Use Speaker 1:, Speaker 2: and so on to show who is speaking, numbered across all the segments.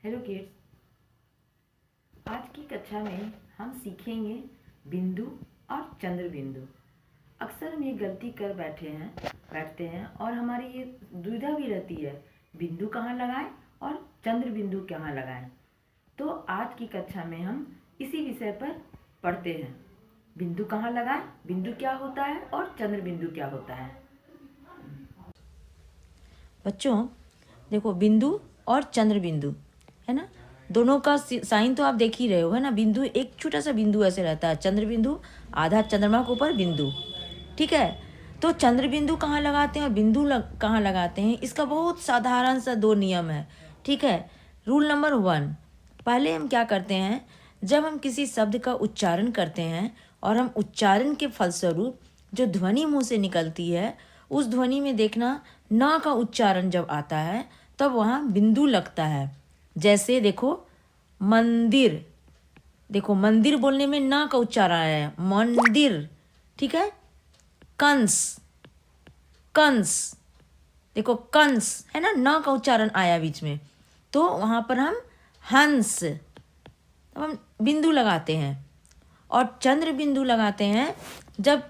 Speaker 1: Hello kids, आज की कक्षा में हम सीखेंगे बिंदु और चंद्र बिंदु। अक्सर हम ये गलती कर बैठते हैं और हमारी ये दुविधा भी रहती है, बिंदु कहाँ लगाएं और चंद्र बिंदु कहाँ लगाएं। तो आज की कक्षा में हम इसी विषय पर पढ़ते हैं। बिंदु कहाँ लगाएं, बिंदु क्या होता है और चंद्र बिंदु क्या होता है।
Speaker 2: बच्चों देखो, बिंदु और चंद्र बिंदु है ना, दोनों का साइन तो आप देख ही रहे हो, है ना। बिंदु एक छोटा सा बिंदु ऐसे रहता है, चंद्र बिंदु आधा चंद्रमा के ऊपर बिंदु, ठीक है। तो चंद्र बिंदु कहाँ लगाते हैं और बिंदु कहाँ लगाते हैं, इसका बहुत साधारण सा दो नियम है, ठीक है। रूल नंबर 1, पहले हम क्या करते हैं, जब हम किसी शब्द का उच्चारण करते हैं और हम उच्चारण के फलस्वरूप जो ध्वनि मुंह से निकलती है, उस ध्वनि में देखना ना का उच्चारण जब आता है तब वहाँ बिंदु लगता है। जैसे देखो मंदिर, देखो मंदिर बोलने में ना का उच्चारण आया है, मंदिर, ठीक है। कंस, कंस, देखो कंस है ना का उच्चारण आया बीच में, तो वहाँ पर हम हंस, तो हम बिंदु लगाते हैं। और चंद्र बिंदु लगाते हैं जब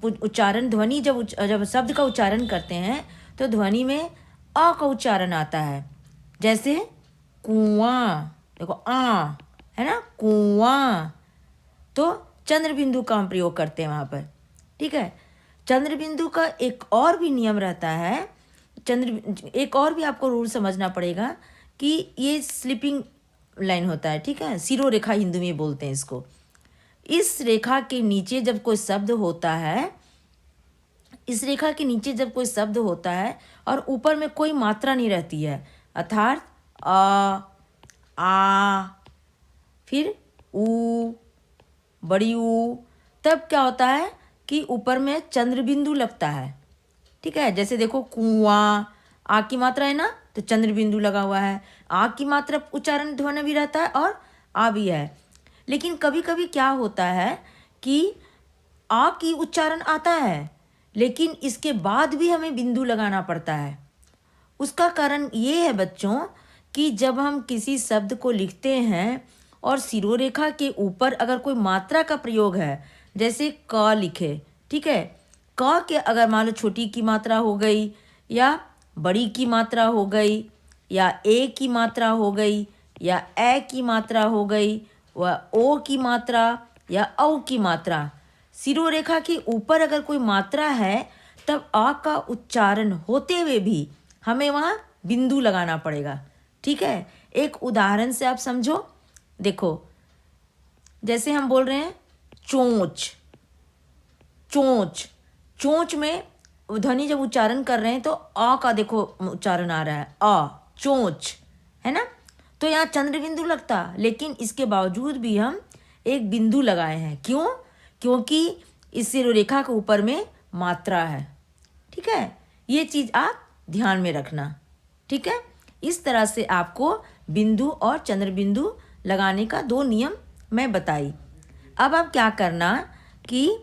Speaker 2: उच्चारण ध्वनि जब शब्द का उच्चारण करते हैं तो ध्वनि में अ का उच्चारण आता है। जैसे कुआं, देखो आ है ना, कुआं, तो चंद्र बिंदु का हम प्रयोग करते हैं वहाँ पर, ठीक है। चंद्र बिंदु का एक और भी नियम रहता है, एक और भी आपको रूल समझना पड़ेगा कि ये स्लीपिंग लाइन होता है, ठीक है। सिरो रेखा हिंदी में बोलते हैं इसको। इस रेखा के नीचे जब कोई शब्द होता है, इस रेखा के नीचे जब कोई शब्द होता है और ऊपर में कोई मात्रा नहीं रहती है, अर्थात आ, फिर ऊ, बड़ी ऊ, तब क्या होता है कि ऊपर में चंद्र बिंदु लगता है, ठीक है। जैसे देखो कुआं, आ की मात्रा है ना, तो चंद्र बिंदु लगा हुआ है। आ की मात्रा उच्चारण ध्वनि भी रहता है और आ भी है। लेकिन कभी कभी क्या होता है कि आ की उच्चारण आता है लेकिन इसके बाद भी हमें बिंदु लगाना पड़ता है। उसका कारण ये है बच्चों कि जब हम किसी शब्द को लिखते हैं और सिरोरेखा के ऊपर अगर कोई मात्रा का प्रयोग है, जैसे क लिखे, ठीक है, क के अगर मान लो छोटी की मात्रा हो गई या बड़ी की मात्रा हो गई या ए की मात्रा हो गई या ए की मात्रा हो गई व ओ की मात्रा या औ की मात्रा, सिरोरेखा के ऊपर अगर कोई मात्रा है तब आ का उच्चारण होते हुए भी हमें वहाँ बिंदु लगाना पड़ेगा, ठीक है। एक उदाहरण से आप समझो, देखो जैसे हम बोल रहे हैं चोंच, चोंच, चोंच में ध्वनि जब उच्चारण कर रहे हैं तो आ का देखो उच्चारण आ रहा है, आ, चोंच, है ना। तो यहाँ चंद्र बिंदु लगता, लेकिन इसके बावजूद भी हम एक बिंदु लगाए हैं। क्यों? क्योंकि इस सिरोरेखा के ऊपर में मात्रा है, ठीक है। ये चीज़ आप ध्यान में रखना, ठीक है। इस तरह से आपको बिंदु और चंद्र बिंदु लगाने का दो नियम मैं बताई। अब आप क्या करना कि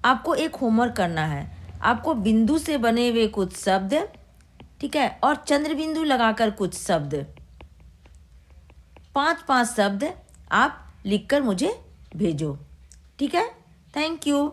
Speaker 2: आपको एक होमवर्क करना है, आपको बिंदु से बने हुए कुछ शब्द, ठीक है, और चंद्र बिंदु लगाकर कुछ शब्द, 5-5 शब्द आप लिखकर मुझे भेजो, ठीक है। Thank you.